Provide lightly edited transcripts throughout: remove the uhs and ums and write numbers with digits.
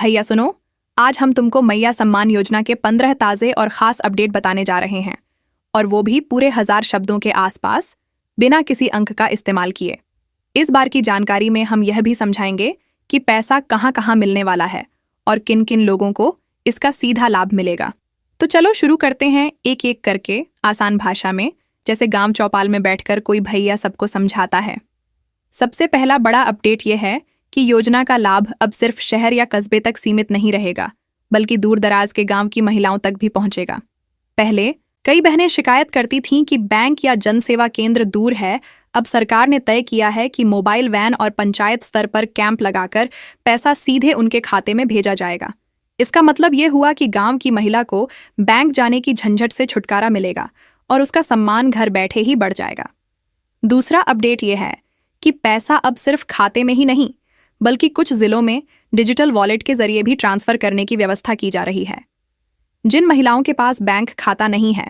भैया सुनो, आज हम तुमको मैया सम्मान योजना के 15 ताज़े और ख़ास अपडेट बताने जा रहे हैं, और वो भी पूरे 1000 शब्दों के आसपास, बिना किसी अंक का इस्तेमाल किए। इस बार की जानकारी में हम यह भी समझाएंगे कि पैसा कहाँ कहाँ मिलने वाला है और किन किन लोगों को इसका सीधा लाभ मिलेगा। तो चलो शुरू करते हैं एक एक करके, आसान भाषा में, जैसे गांव चौपाल में बैठकर कोई भैया सबको समझाता है। सबसे पहला बड़ा अपडेट यह है कि योजना का लाभ अब सिर्फ शहर या कस्बे तक सीमित नहीं रहेगा, बल्कि दूर दराज के गांव की महिलाओं तक भी पहुंचेगा। पहले कई बहनें शिकायत करती थीं कि बैंक या जन सेवा केंद्र दूर है। अब सरकार ने तय किया है कि मोबाइल वैन और पंचायत स्तर पर कैंप लगाकर पैसा सीधे उनके खाते में भेजा जाएगा। इसका मतलब यह हुआ कि गांव की महिला को बैंक जाने की झंझट से छुटकारा मिलेगा और उसका सम्मान घर बैठे ही बढ़ जाएगा। दूसरा अपडेट यह है कि पैसा अब सिर्फ खाते में ही नहीं, बल्कि कुछ जिलों में डिजिटल वॉलेट के जरिए भी ट्रांसफर करने की व्यवस्था की जा रही है। जिन महिलाओं के पास बैंक खाता नहीं है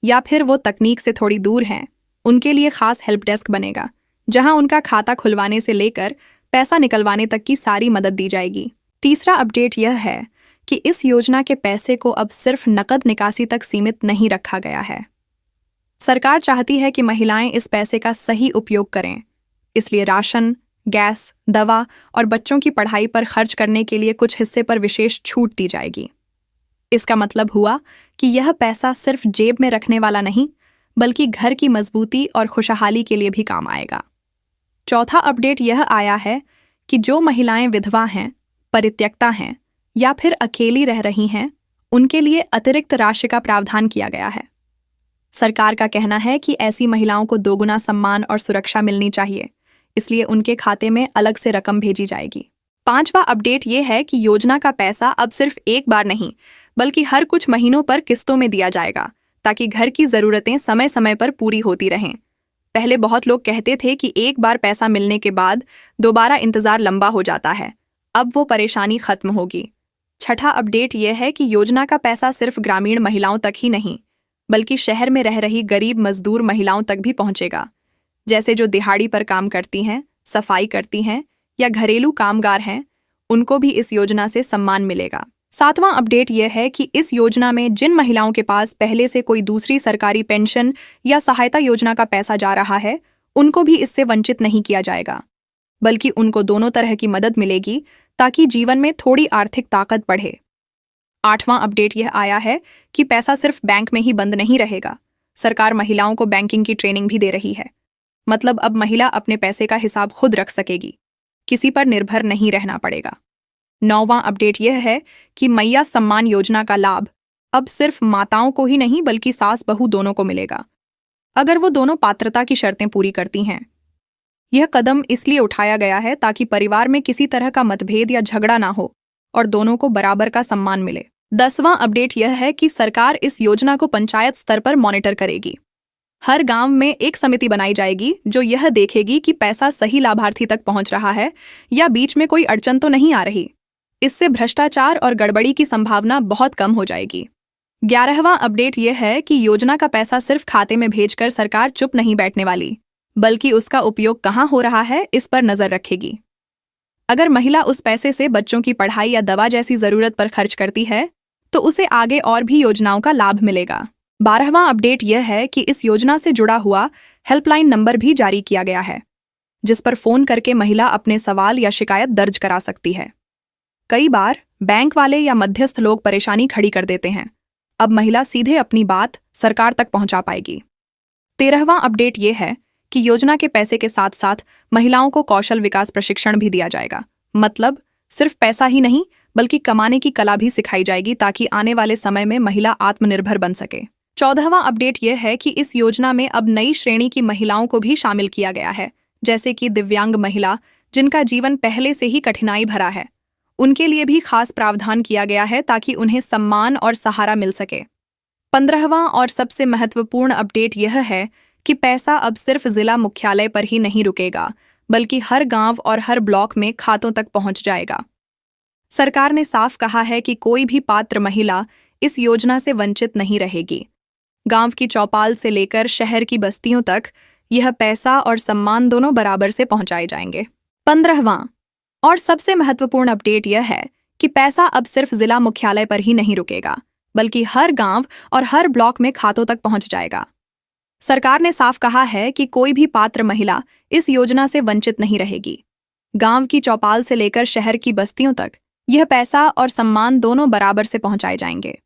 या फिर वो तकनीक से थोड़ी दूर हैं, उनके लिए खास हेल्प डेस्क बनेगा, जहां उनका खाता खुलवाने से लेकर पैसा निकलवाने तक की सारी मदद दी जाएगी। तीसरा अपडेट यह है कि इस योजना के पैसे को अब सिर्फ नकद निकासी तक सीमित नहीं रखा गया है। सरकार चाहती है कि महिलाएं इस पैसे का सही उपयोग करें, इसलिए राशन, गैस, दवा और बच्चों की पढ़ाई पर खर्च करने के लिए कुछ हिस्से पर विशेष छूट दी जाएगी। इसका मतलब हुआ कि यह पैसा सिर्फ जेब में रखने वाला नहीं, बल्कि घर की मजबूती और खुशहाली के लिए भी काम आएगा। चौथा अपडेट यह आया है कि जो महिलाएं विधवा हैं, परित्यक्ता हैं या फिर अकेली रह रही हैं, उनके लिए अतिरिक्त राशि का प्रावधान किया गया है। सरकार का कहना है कि ऐसी महिलाओं को दोगुना सम्मान और सुरक्षा मिलनी चाहिए, इसलिए उनके खाते में अलग से रकम भेजी जाएगी। पांचवा अपडेट ये है कि योजना का पैसा अब सिर्फ एक बार नहीं, बल्कि हर कुछ महीनों पर किस्तों में दिया जाएगा, ताकि घर की जरूरतें समय समय पर पूरी होती रहें। पहले बहुत लोग कहते थे कि एक बार पैसा मिलने के बाद दोबारा इंतजार लंबा हो जाता है। अब वो परेशानी खत्म होगी। छठा अपडेट यह है कि योजना का पैसा सिर्फ ग्रामीण महिलाओं तक ही नहीं, बल्कि शहर में रह रही गरीब मजदूर महिलाओं तक भी पहुंचेगा, जैसे जो दिहाड़ी पर काम करती हैं, सफाई करती हैं या घरेलू कामगार हैं, उनको भी इस योजना से सम्मान मिलेगा। सातवां अपडेट यह है कि इस योजना में जिन महिलाओं के पास पहले से कोई दूसरी सरकारी पेंशन या सहायता योजना का पैसा जा रहा है, उनको भी इससे वंचित नहीं किया जाएगा, बल्कि उनको दोनों तरह की मदद मिलेगी, ताकि जीवन में थोड़ी आर्थिक ताकत बढ़े। आठवां अपडेट यह आया है कि पैसा सिर्फ बैंक में ही बंद नहीं रहेगा। सरकार महिलाओं को बैंकिंग की ट्रेनिंग भी दे रही है। मतलब अब महिला अपने पैसे का हिसाब खुद रख सकेगी, किसी पर निर्भर नहीं रहना पड़ेगा। नौवां अपडेट यह है कि मैया सम्मान योजना का लाभ अब सिर्फ माताओं को ही नहीं, बल्कि सास बहू दोनों को मिलेगा, अगर वो दोनों पात्रता की शर्तें पूरी करती हैं। यह कदम इसलिए उठाया गया है ताकि परिवार में किसी तरह का मतभेद या झगड़ा ना हो और दोनों को बराबर का सम्मान मिले। 10वां अपडेट यह है कि सरकार इस योजना को पंचायत स्तर पर मॉनिटर करेगी। हर गांव में एक समिति बनाई जाएगी जो यह देखेगी कि पैसा सही लाभार्थी तक पहुंच रहा है या बीच में कोई अड़चन तो नहीं आ रही। इससे भ्रष्टाचार और गड़बड़ी की संभावना बहुत कम हो जाएगी। 11वां अपडेट यह है कि योजना का पैसा सिर्फ खाते में भेजकर सरकार चुप नहीं बैठने वाली, बल्कि उसका उपयोग कहाँ हो रहा है इस पर नजर रखेगी। अगर महिला उस पैसे से बच्चों की पढ़ाई या दवा जैसी जरूरत पर खर्च करती है, तो उसे आगे और भी योजनाओं का लाभ मिलेगा। 12वां अपडेट यह है कि इस योजना से जुड़ा हुआ हेल्पलाइन नंबर भी जारी किया गया है, जिस पर फोन करके महिला अपने सवाल या शिकायत दर्ज करा सकती है। कई बार बैंक वाले या मध्यस्थ लोग परेशानी खड़ी कर देते हैं। अब महिला सीधे अपनी बात सरकार तक पहुंचा पाएगी। 13वां अपडेट यह है कि योजना के पैसे के साथ साथ महिलाओं को कौशल विकास प्रशिक्षण भी दिया जाएगा। मतलब सिर्फ पैसा ही नहीं, बल्कि कमाने की कला भी सिखाई जाएगी, ताकि आने वाले समय में महिला आत्मनिर्भर बन सके। 14वां अपडेट यह है कि इस योजना में अब नई श्रेणी की महिलाओं को भी शामिल किया गया है, जैसे कि दिव्यांग महिला, जिनका जीवन पहले से ही कठिनाई भरा है। उनके लिए भी खास प्रावधान किया गया है, ताकि उन्हें सम्मान और सहारा मिल सके। 15वां और सबसे महत्वपूर्ण अपडेट यह है कि पैसा अब सिर्फ जिला मुख्यालय पर ही नहीं रुकेगा, बल्कि हर गांव और हर ब्लॉक में खातों तक पहुंच जाएगा। सरकार ने साफ कहा है कि कोई भी पात्र महिला इस योजना से वंचित नहीं रहेगी। गांव की चौपाल से लेकर शहर की बस्तियों तक यह पैसा और सम्मान दोनों बराबर से पहुंचाए जाएंगे। 15वां और सबसे महत्वपूर्ण अपडेट यह है कि पैसा अब सिर्फ जिला मुख्यालय पर ही नहीं रुकेगा, बल्कि हर गांव और हर ब्लॉक में खातों तक पहुंच जाएगा। सरकार ने साफ कहा है कि कोई भी पात्र महिला इस योजना से वंचित नहीं रहेगी। गांव की चौपाल से लेकर शहर की बस्तियों तक यह पैसा और सम्मान दोनों बराबर से पहुंचाए जाएंगे।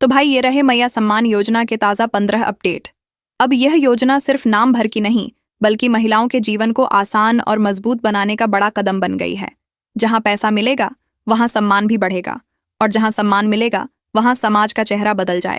तो भाई, ये रहे मैया सम्मान योजना के ताज़ा 15 अपडेट। अब यह योजना सिर्फ नाम भर की नहीं, बल्कि महिलाओं के जीवन को आसान और मजबूत बनाने का बड़ा कदम बन गई है। जहां पैसा मिलेगा, वहां सम्मान भी बढ़ेगा, और जहां सम्मान मिलेगा, वहां समाज का चेहरा बदल जाएगा।